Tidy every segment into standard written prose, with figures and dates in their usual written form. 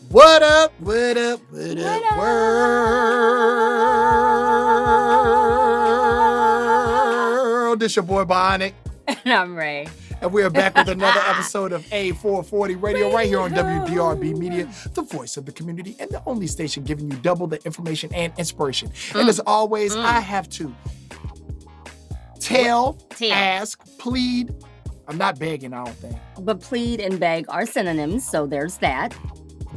What up, what up, what up, world? This your boy Bionic. And I'm Ray. And we are back with another episode of A-440 Radio right here on WDRB Media, the voice of the community and the only station giving you double the information and inspiration. And as always, I have to tell, ask, plead. I'm not begging, I don't think. But plead and beg are synonyms, so there's that.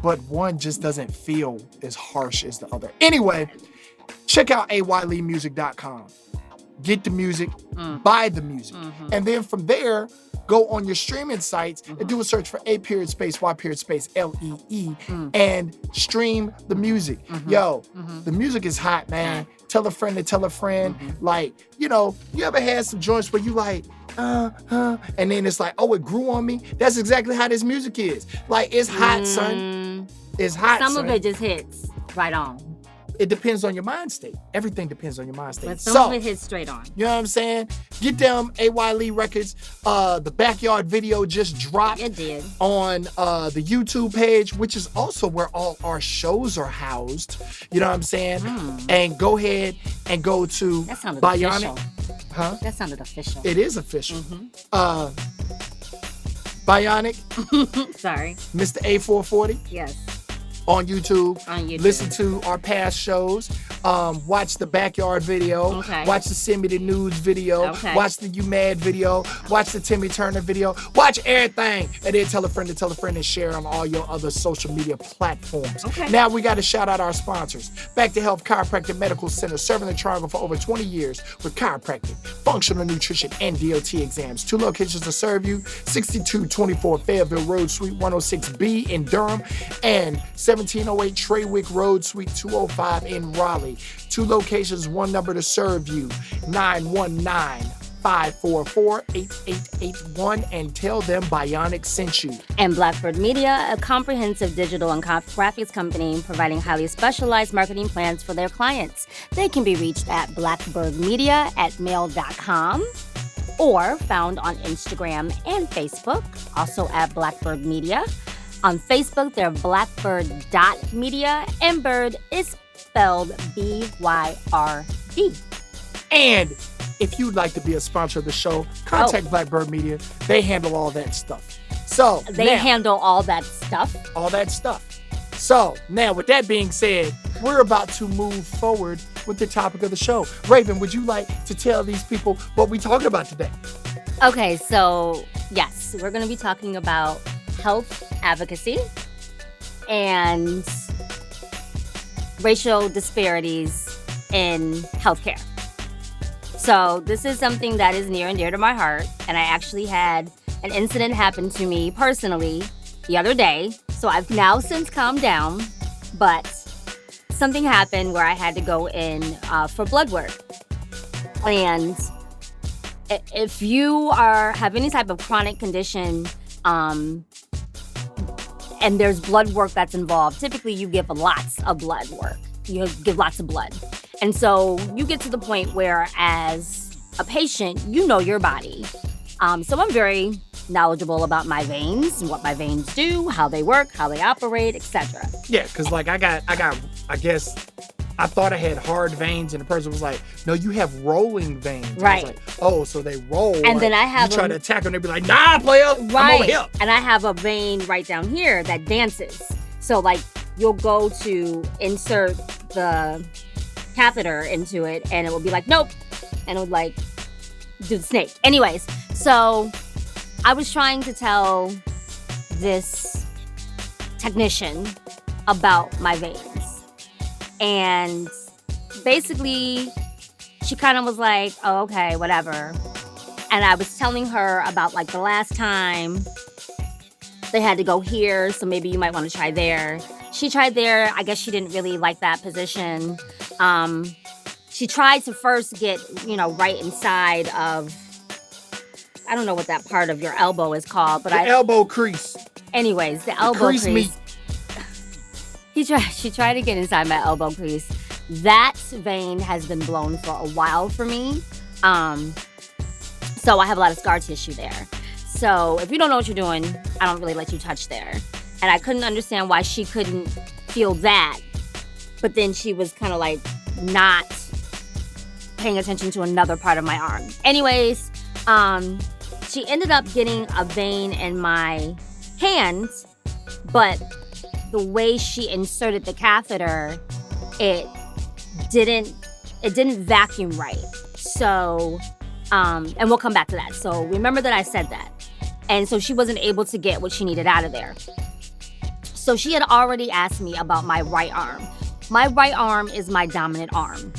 But one just doesn't feel as harsh as the other. Anyway, check out ayleemusic.com. Get the music, buy the music. And then from there, go on your streaming sites and do a search for A.Y.L.E.E and stream the music. Yo, the music is hot, man. Tell a friend to tell a friend. Like, you know, you ever had some joints where you like, and then it's like, oh, it grew on me? That's exactly how this music is. Like, it's hot, son. It's hot, Some son. of it just hits right on. It depends on your mind state. Everything depends on your mind state. But some of it hits straight on. You know what I'm saying? Get them A.Y. Lee records. The backyard video just dropped. It did. On the YouTube page, which is also where all our shows are housed. You know what I'm saying? And go ahead and go to That sounded Bionic. official. Huh? That sounded official. It is official. Bionic, Sorry. Mr. A440 Yes. on YouTube. On YouTube. Listen to our past shows. Watch the backyard video. Okay. Watch the Send Me the Nudes video. Okay. Watch the You Mad video. Watch the Timmy Turner video. Watch everything. And then tell a friend to tell a friend and share on all your other social media platforms. Okay. Now we got to shout out our sponsors. Back to Health Chiropractic Medical Center, serving the Triangle for over 20 years with chiropractic, functional nutrition, and DOT exams. 2 locations to serve you, 6224 Fayetteville Road, Suite 106B in Durham, and 1708 Treywick Road, Suite 205 in Raleigh. 2 locations, 1 number to serve you, 919-544-8881, and tell them Bionic sent you. And Blackbird Media, a comprehensive digital and graphics company providing highly specialized marketing plans for their clients. They can be reached at blackbirdmedia@mail.com or found on Instagram and Facebook, also at Blackbird Media. On Facebook, they're blackbird.media, and bird is spelled B-Y-R-D. And if you'd like to be a sponsor of the show, contact Blackbird Media. They handle all that stuff. So They handle all that stuff. all that stuff. So now, with that being said, we're about to move forward with the topic of the show. Raven, would you like to tell these people what we're talking about today? Okay, so yes, we're going to be talking about health advocacy and racial disparities in healthcare. So this is something that is near and dear to my heart, and I actually had an incident happen to me personally the other day. So I've now since calmed down, but something happened where I had to go in for blood work. And if you have any type of chronic condition, and there's blood work that's involved, typically you give lots of blood work. You give lots of blood. And so you get to the point where, as a patient, you know your body. So I'm very knowledgeable about my veins and what my veins do, how they work, how they operate, etc. Yeah, because like I guess I thought I had hard veins, and the person was like, no, you have rolling veins. Right. I was like, oh, so they roll. And like, then I have you try to attack them, they'd be like, nah, player, I'm over here. And I have a vein right down here that dances. So like you'll go to insert the catheter into it and it will be like, nope. And it would like do the snake. Anyways, so I was trying to tell this technician about my veins. And basically, she kind of was like, oh, okay, whatever. And I was telling her about like the last time they had to go here, so maybe you might want to try there. She tried there. I guess she didn't really like that position. She tried to first get, right inside of, I don't know what that part of your elbow is called, but elbow crease. Anyways, the elbow crease. Meat. She tried to get inside my elbow crease. That vein has been blown for a while for me. So I have a lot of scar tissue there. So if you don't know what you're doing, I don't really let you touch there. And I couldn't understand why she couldn't feel that. But then she was kind of like not paying attention to another part of my arm. Anyways, she ended up getting a vein in my hands, but the way she inserted the catheter, it didn't vacuum right. So, and we'll come back to that. So remember that I said that. And so she wasn't able to get what she needed out of there. So she had already asked me about my right arm. My right arm is my dominant arm.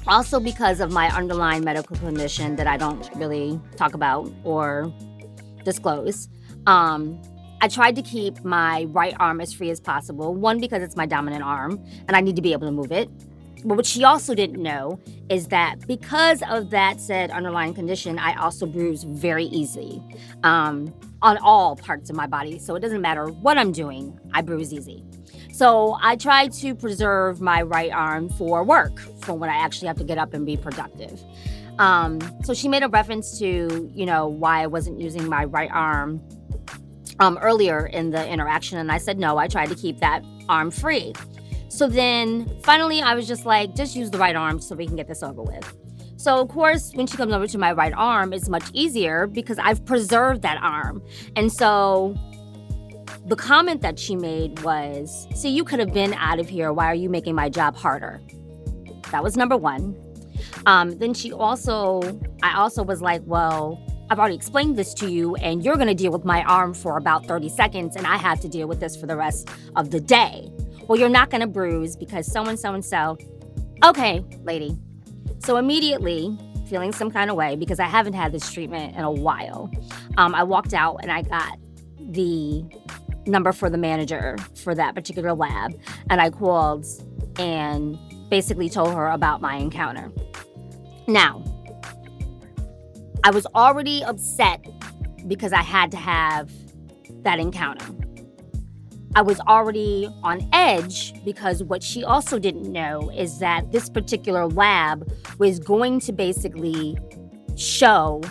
Also because of my underlying medical condition that I don't really talk about or disclose. I tried to keep my right arm as free as possible. One, because it's my dominant arm and I need to be able to move it. But what she also didn't know is that because of that said underlying condition, I also bruise very easily on all parts of my body. So it doesn't matter what I'm doing, I bruise easy. So I try to preserve my right arm for work, for when I actually have to get up and be productive. So she made a reference to, why I wasn't using my right arm earlier in the interaction. And I said, no, I tried to keep that arm free. So then finally I was just like, just use the right arm so we can get this over with. So of course, when she comes over to my right arm, it's much easier because I've preserved that arm. And so the comment that she made was, see, you could have been out of here. Why are you making my job harder? That was number one. Then I also was like, well, I've already explained this to you and you're going to deal with my arm for about 30 seconds and I have to deal with this for the rest of the day. Well, you're not going to bruise because so-and-so. Okay, lady. So immediately, feeling some kind of way because I haven't had this treatment in a while, I walked out and I got the number for the manager for that particular lab. And I called and basically told her about my encounter. Now, I was already upset because I had to have that encounter. I was already on edge because what she also didn't know is that this particular lab was going to basically show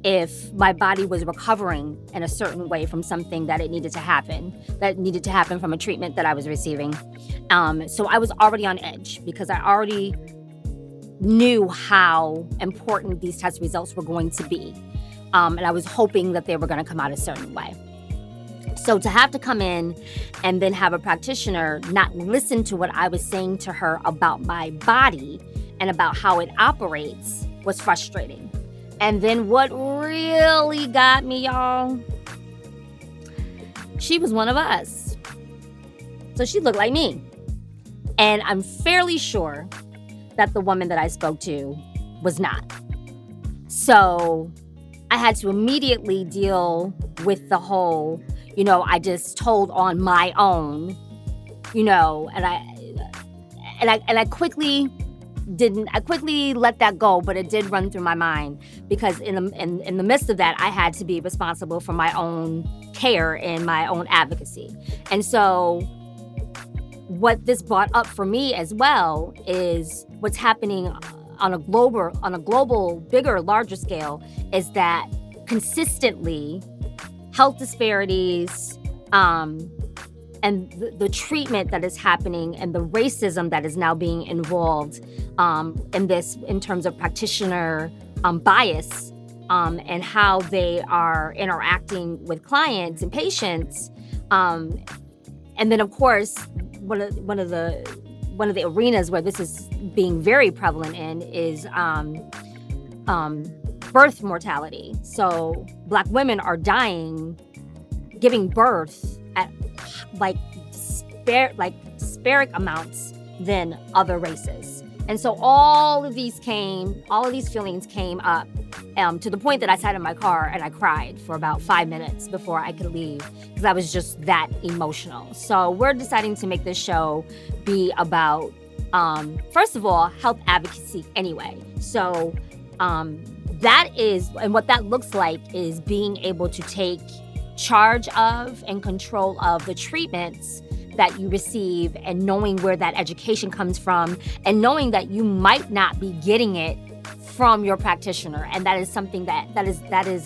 if my body was recovering in a certain way from something that needed to happen from a treatment that I was receiving. So I was already on edge because I already knew how important these test results were going to be. And I was hoping that they were going to come out a certain way. So to have to come in and then have a practitioner not listen to what I was saying to her about my body and about how it operates was frustrating. And then what really got me, y'all, she was one of us. So she looked like me. And I'm fairly sure that the woman that I spoke to was not. So I had to immediately deal with the whole, I just told on my own, and I quickly let that go, but it did run through my mind because in the midst of that, I had to be responsible for my own care and my own advocacy. And so what this brought up for me as well is what's happening on a global, bigger, larger scale is that consistently health disparities and the treatment that is happening and the racism that is now being involved in terms of practitioner bias and how they are interacting with clients and patients. And then, of course, one of the arenas where this is being very prevalent in is birth mortality. So Black women are dying, giving birth at disparate amounts than other races. And so all of these feelings came up to the point that I sat in my car and I cried for about 5 minutes before I could leave because I was just that emotional. So we're deciding to make this show be about, first of all, health advocacy anyway. So that is, and what that looks like is being able to take charge of and control of the treatments that you receive and knowing where that education comes from and knowing that you might not be getting it from your practitioner. And that is something that is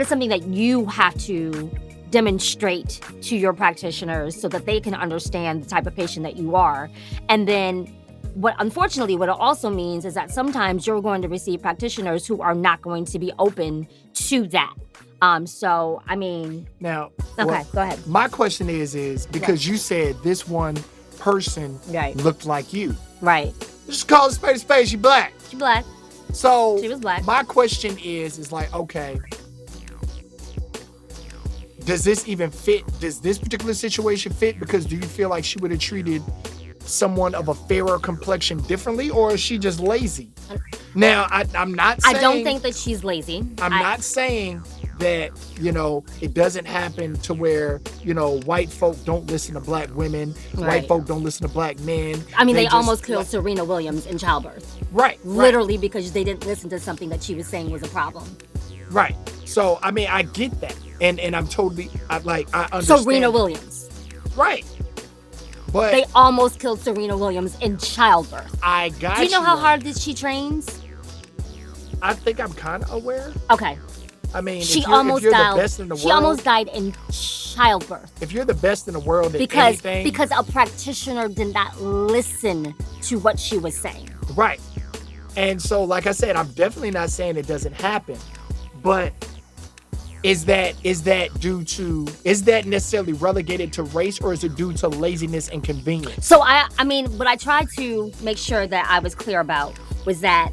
something that you have to demonstrate to your practitioners so that they can understand the type of patient that you are. And then unfortunately, what it also means is that sometimes you're going to receive practitioners who are not going to be open to that. So, I mean... Now... Okay, go ahead. My question is because you said this one person looked like you. Right. Just call it a spade, she black. She black. So... She was black. My question is like, okay... Does this even fit? Does this particular situation fit? Because do you feel like she would have treated someone of a fairer complexion differently, or is she just lazy? Now, I'm not saying... I don't think that she's lazy. I'm not saying that, it doesn't happen to where, white folk don't listen to black women, white folk don't listen to black men. I mean, they almost killed Serena Williams in childbirth. Right. Literally because they didn't listen to something that she was saying was a problem. Right. So, I mean, I get that. And I'm totally, I understand. Serena Williams. Right. But they almost killed Serena Williams in childbirth. I got you. Do you know how hard she trains? I think I'm kind of aware. Okay. I mean, if you're the best in the world. She almost died in childbirth. If you're the best in the world at anything. Because a practitioner did not listen to what she was saying. Right. And so, like I said, I'm definitely not saying it doesn't happen. But is that necessarily relegated to race, or is it due to laziness and convenience? So I mean, what I tried to make sure that I was clear about was that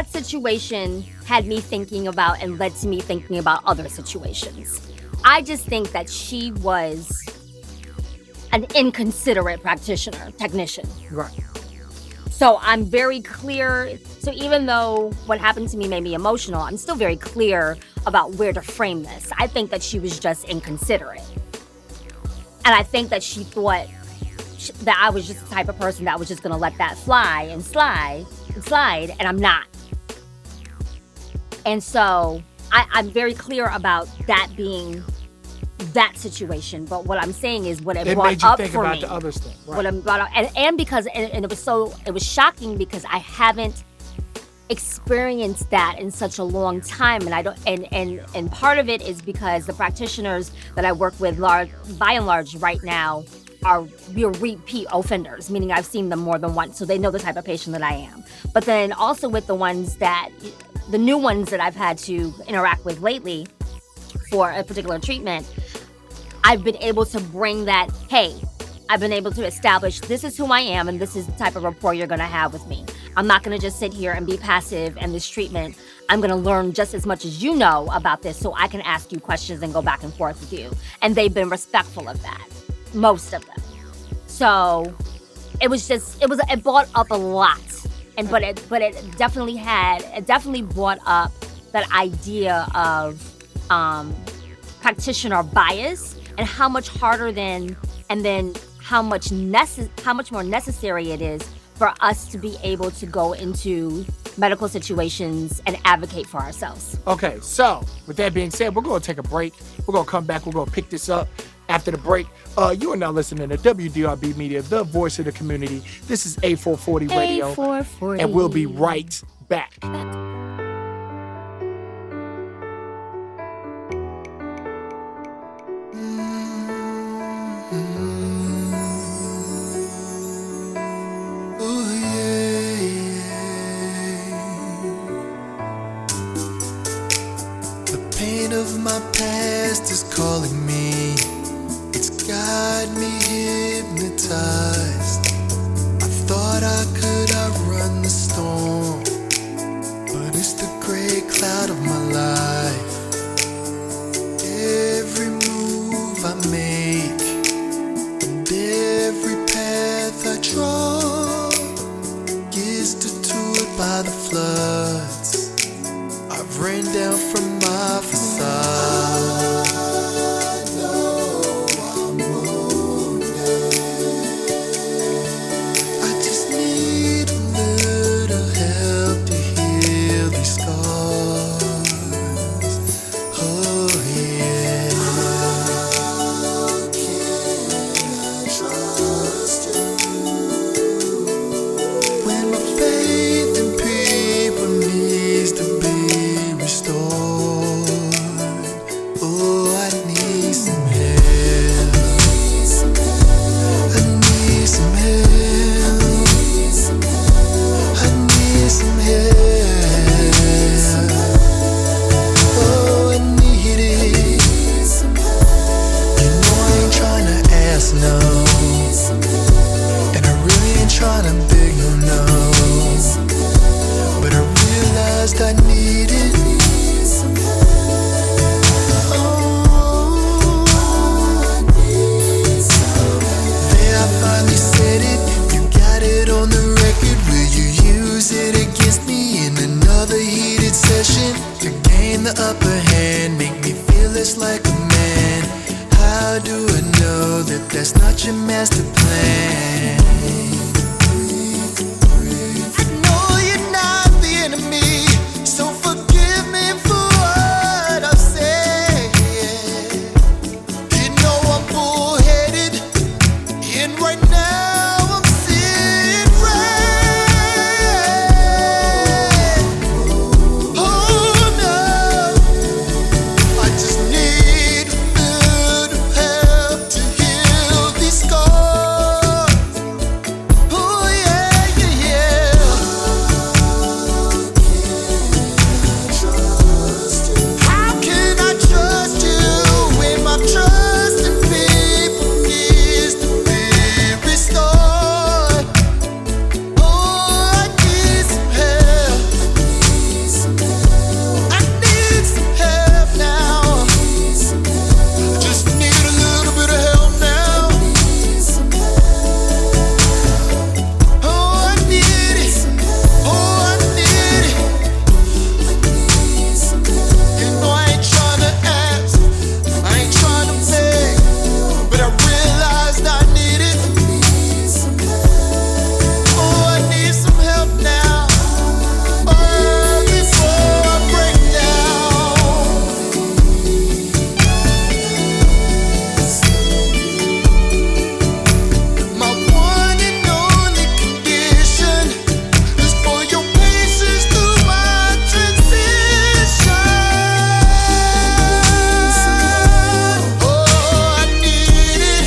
situation had me thinking about and led to me thinking about other situations. I just think that she was an inconsiderate technician. Right. So I'm very clear. So even though what happened to me made me emotional, I'm still very clear about where to frame this. I think that she was just inconsiderate. And I think that she thought that I was just the type of person that was just going to let that fly and slide, and I'm not. And so I'm very clear about that being that situation. But what I'm saying is what it brought made you up think for about me. The other stuff, right. What it brought up, and because it was shocking because I haven't experienced that in such a long time, and I don't, and part of it is because the practitioners that I work with, by and large, right now, are repeat offenders, meaning I've seen them more than once, so they know the type of patient that I am. But then also with the new ones that I've had to interact with lately for a particular treatment, I've been able to bring that, hey, I've been able to establish this is who I am and this is the type of rapport you're going to have with me. I'm not going to just sit here and be passive in this treatment. I'm going to learn just as much as you know about this so I can ask you questions and go back and forth with you. And they've been respectful of that, most of them. So it brought up a lot. But it definitely brought up that idea of practitioner bias and how much harder how much more necessary it is for us to be able to go into medical situations and advocate for ourselves. Okay, so with that being said, we're going to take a break. We're going to come back. We're going to pick this up after the break. You are now listening to WDRB Media, the voice of the community. This is A-440 Radio. A-440. And we'll be right back. Of my past is calling me. It's got me hypnotized. I thought I could outrun the storm, but it's the gray cloud of my life. Every move I make and every path I draw is detoured by the floods I've rained down from my facade. I know I'm wounded. I just need a little help to heal these scars. how do I know that that's not your master plan? I know you're not the enemy, so forgive me for what I've said. You know I'm bullheaded, and right now I'm seeing red. Oh no, I just need a little help to heal these scars. Oh yeah, yeah, yeah. How can I trust you when my trust in people needs to be restored? Oh, I need some help. I need some help now. Just need a little bit of help now. Oh, I need it. Oh, I need it. You know I ain't tryna ask, I ain't tryna beg, but I realized I need it. Oh, I need some help now. Oh, before I break down. My one and only condition is for your patience through my transition. Oh, I need it.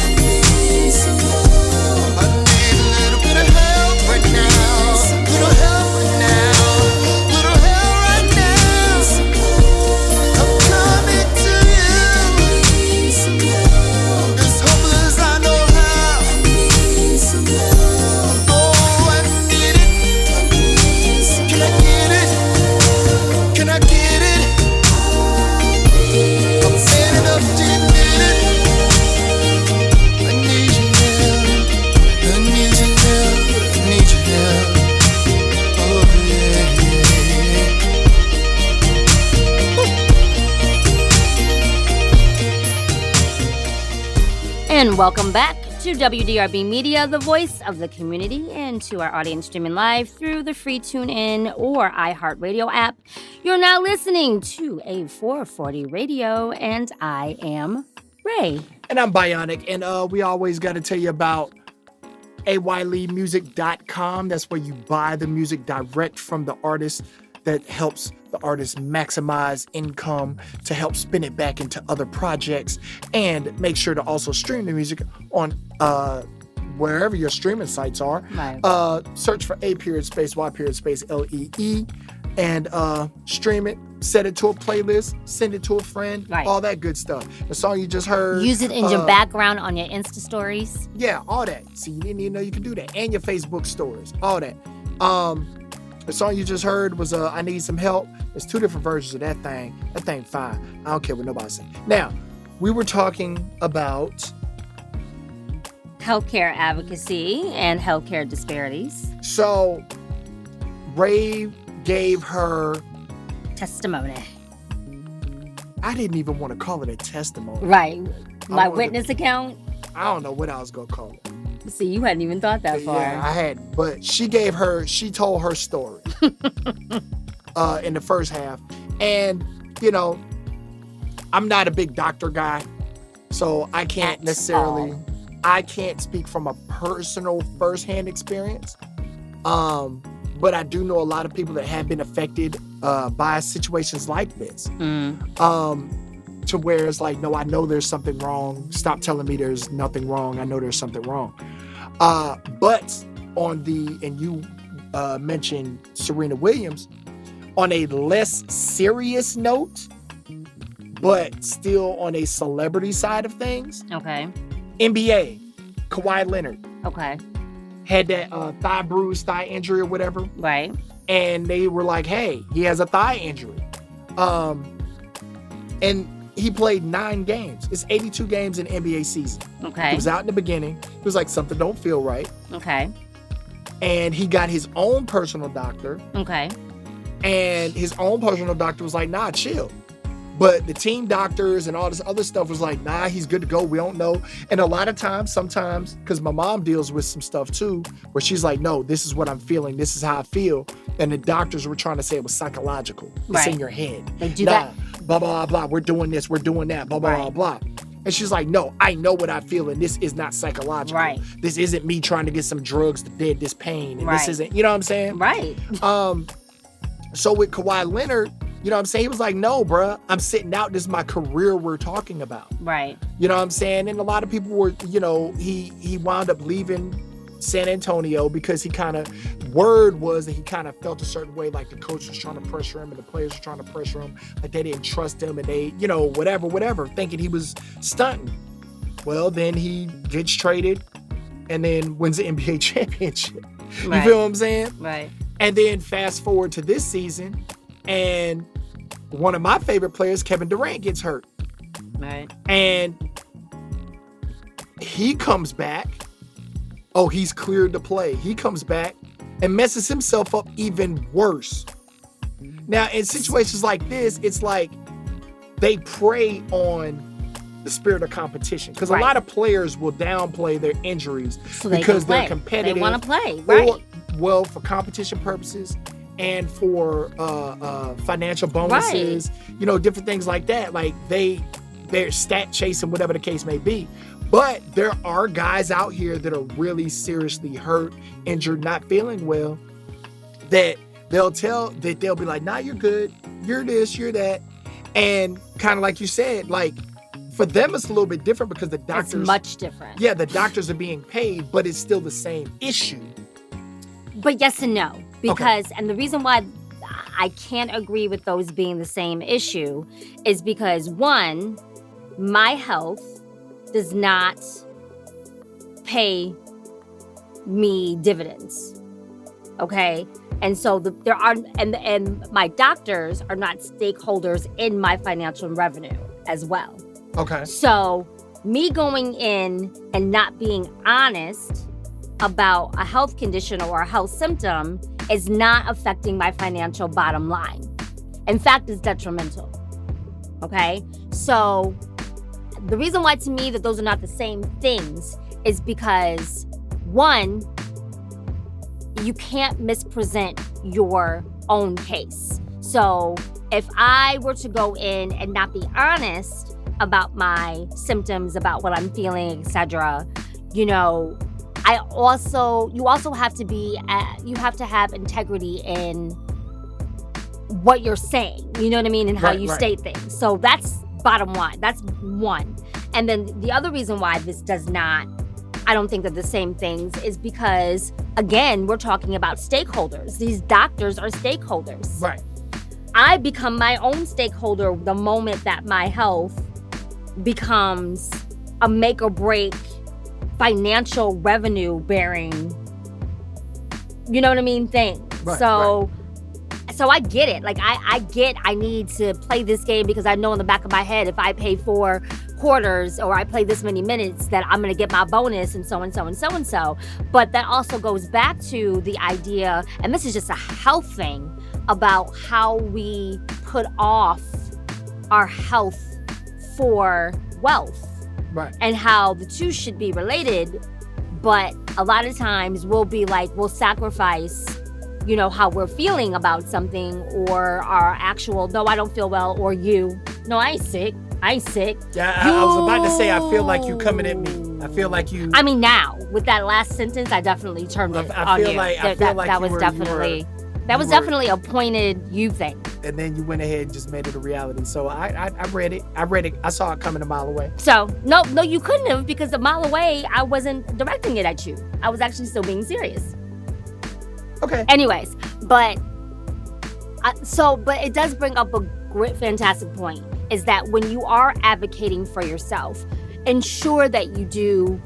I need a little bit of help right now. Little help right now. Little help right now. I'm coming to you. As humble as I know how. Oh, I need it. Can I get it? Can I get it? I'm man enough to admit it. I need your help. I need your help. I need your help. Oh yeah, yeah, yeah. And welcome back to WDRB Media, the voice of the community, and to our audience streaming live through the free TuneIn or iHeartRadio app. You're now listening to A-440 Radio, and I am Ray. And I'm Bionic, and we always got to tell you about ayleemusic.com. That's where you buy the music direct from the artist. That helps the artist maximize income to help spin it back into other projects, and make sure to also stream the music on wherever your streaming sites are. Right. Search for A.Y.Lee and stream it, set it to a playlist, send it to a friend, Right. all that good stuff. The song you just heard. Use it in your background on your Insta stories. Yeah, all that. See, you didn't even know you could do that. And your Facebook stories, all that. The song you just heard was I Need Some Help. There's two different versions of that thing. That thing fine. I don't care what nobody says. Now, we were talking about Healthcare advocacy and healthcare disparities. So Ray gave her, Testimony. I didn't even want to call it a testimony. Right. My wanted- witness account. I don't know what I was going to call it. See, you hadn't even thought that far. Yeah, I had. But she told her story in the first half. And, you know, I'm not a big doctor guy, so I can't I can't speak from a personal firsthand experience. But I do know a lot of people that have been affected by situations like this. To where it's like, no, I know there's something wrong. Stop telling me there's nothing wrong. I know there's something wrong. But and you mentioned Serena Williams, on a less serious note, but still on a celebrity side of things. Okay. NBA, Kawhi Leonard. Okay. Had that thigh injury or whatever. Right. And they were like, hey, he has a thigh injury. And he played 9 games. It's 82 games in NBA season. Okay. He was out in the beginning. He was like, something don't feel right. Okay. And he got his own personal doctor. Okay. And his own personal doctor was like, nah, chill. But the team doctors and all this other stuff was like, nah, he's good to go. We don't know. And a lot of times, sometimes, because my mom deals with some stuff too, where she's like, no, this is what I'm feeling. This is how I feel. And the doctors were trying to say it was psychological. It's in your head. They do that. Blah, blah, blah. We're doing this. We're doing that. Blah, blah, blah, blah. And she's like, no, I know what I feel, and this is not psychological. Right. This isn't me trying to get some drugs to dead this pain. And right. This isn't, you know what I'm saying? Right. So with Kawhi Leonard, you know what I'm saying? He was like, no, bruh, I'm sitting out. This is my career we're talking about. Right. You know what I'm saying? And a lot of people were, you know, he wound up leaving San Antonio because he kind of, word was that he kind of felt a certain way, like the coach was trying to pressure him and the players were trying to pressure him, like they didn't trust him and they, you know, whatever, thinking he was stunting. Well, then he gets traded and then wins the NBA championship. You feel what I'm saying? Right. And then fast forward to this season, and one of my favorite players, Kevin Durant, gets hurt. Right. And he comes back. Oh, he's cleared to play. He comes back and messes himself up even worse. Now, in situations like this, it's like they prey on the spirit of competition. Because a lot of players will downplay their injuries because they're competitive. They want to play, right? Well, for competition purposes and for financial bonuses, you know, different things like that. Like they're stat chasing, whatever the case may be. But there are guys out here that are really seriously hurt, injured, not feeling well, that they'll be like, nah, you're good. You're this, you're that. And kind of like you said, like for them, it's a little bit different because the doctors. It's much different. Yeah, the doctors are being paid, but it's still the same issue. But yes and no. Because, and the reason why I can't agree with those being the same issue is because, one, my health does not pay me dividends. Okay? And so there are, and my doctors are not stakeholders in my financial revenue as well. Okay. So me going in and not being honest about a health condition or a health symptom is not affecting my financial bottom line. In fact, it's detrimental. Okay? So the reason why to me that those are not the same things is because, one, you can't mispresent your own case. So if I were to go in and not be honest about my symptoms, about what I'm feeling, etc., you know, you also have to be, you have to have integrity in what you're saying, you know what I mean, and how you state things. So that's bottom line. That's one. And then the other reason why this does not, I don't think they're the same things, is because, again, we're talking about stakeholders. These doctors are stakeholders. Right. I become my own stakeholder the moment that my health becomes a make or break financial revenue bearing, you know what I mean, thing. Right, So I get it. Like I need to play this game because I know in the back of my head, if I pay 4 quarters or I play this many minutes, that I'm going to get my bonus and so and so and so and so. But that also goes back to the idea, and this is just a health thing, about how we put off our health for wealth. Right. And how the two should be related. But a lot of times we'll sacrifice, you know, how we're feeling about something, or our actual, no, I don't feel well, or no, I ain't sick. Yeah, I was about to say, I feel like you coming at me. I feel like you. I mean, now, with that last sentence, I definitely turned it on you. That was definitely a pointed you thing. And then you went ahead and just made it a reality. So I read it. I saw it coming a mile away. So, no, you couldn't have, because a mile away, I wasn't directing it at you. I was actually still being serious. Okay. Anyways, but it does bring up a great, fantastic point, is that when you are advocating for yourself, ensure that you do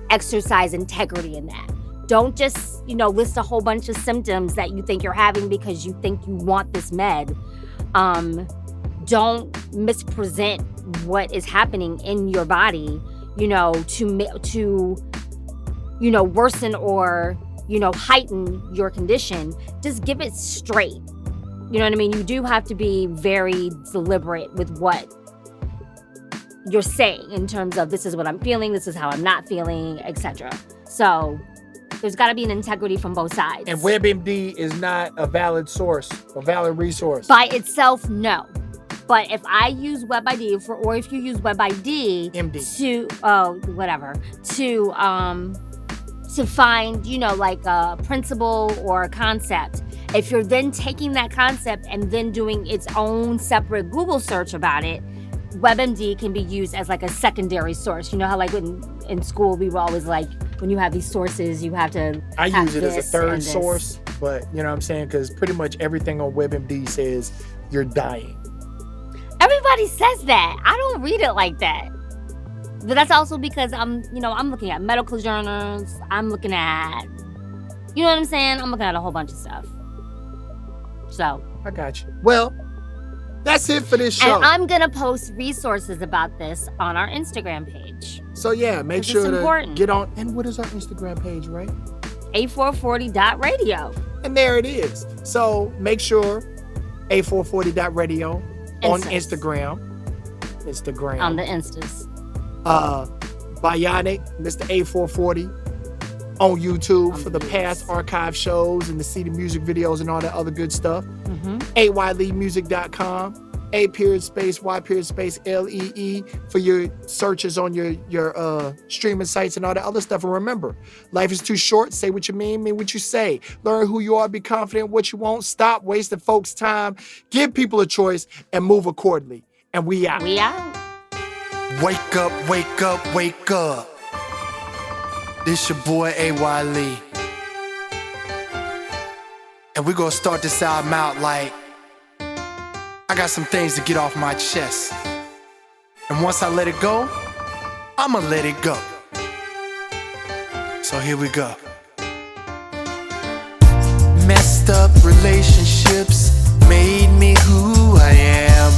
exercise integrity in that. Don't just, list a whole bunch of symptoms that you think you're having because you think you want this med. Don't mispresent what is happening in your body, to worsen or heighten your condition. Just give it straight. You know what I mean? You do have to be very deliberate with what you're saying in terms of this is what I'm feeling, this is how I'm not feeling, etc. So there's got to be an integrity from both sides. And WebMD is not a valid source, a valid resource. By itself, no. But if I use WebID or if you use WebID to find, like a principle or a concept, if you're then taking that concept and then doing its own separate Google search about it, WebMD can be used as like a secondary source. You know how like in school we were always like, when you have these sources, you have to I use it as a third source, but you know what I'm saying? Because pretty much everything on WebMD says you're dying. Everybody says that. I don't read it like that. But that's also because I'm looking at medical journals. I'm looking at, you know what I'm saying? I'm looking at a whole bunch of stuff. So. I got you. Well, that's it for this show. And I'm going to post resources about this on our Instagram page. So yeah, make sure to get on. And what is our Instagram page, right? A440.radio. And there it is. So make sure A440.radio on Instagram. On the Instas. Bionic, Mr. A440 on YouTube for the past archive shows and to see the music videos and all that other good stuff. AYLeemusic.com. A.Y.Lee for your searches on your streaming sites and all that other stuff. And remember, life is too short. Say what you mean what you say. Learn who you are, be confident in what you want. Stop wasting folks' time. Give people a choice and move accordingly. And we out. We out. Wake up, wake up, wake up. This your boy A.Y.Lee. And we're gonna start this album out like I got some things to get off my chest. And once I let it go, I'ma let it go. So here we go. Messed up relationships made me who I am.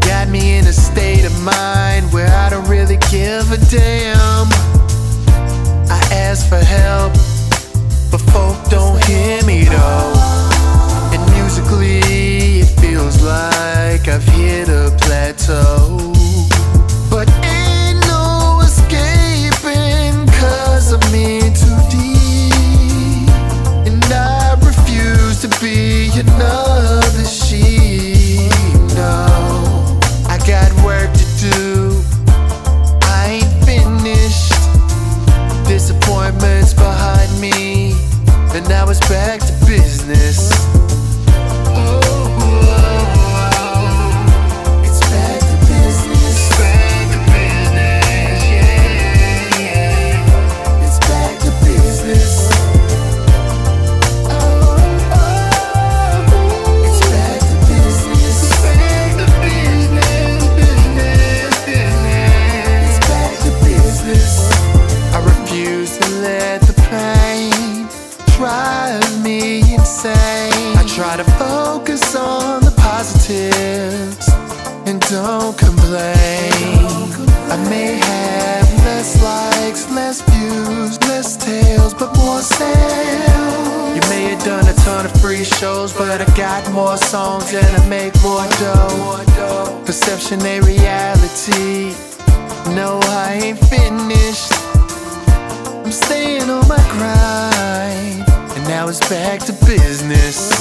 Got me in a state of mind where I don't really give a damn. I ask for help, but folk don't hear me though. And musically, it feels like I've hit a plateau. But ain't no escaping, 'cause I'm in too deep. And I refuse to be another sheep, no. I got work to do, I ain't finished. Disappointments behind me, and now it's back to business. It's back to business. Back to business, yeah, yeah. It's back to business. It's back to business. Back to business, business, business. It's back to business. I refuse to let the pain drive me insane. I try to focus on the positives and don't complain. I may have less likes, less views, less tales, but more sales. You may have done a ton of free shows, but I got more songs and I make more dough. Perception ain't reality. No, I ain't finished. I'm staying on my grind, and now it's back to business.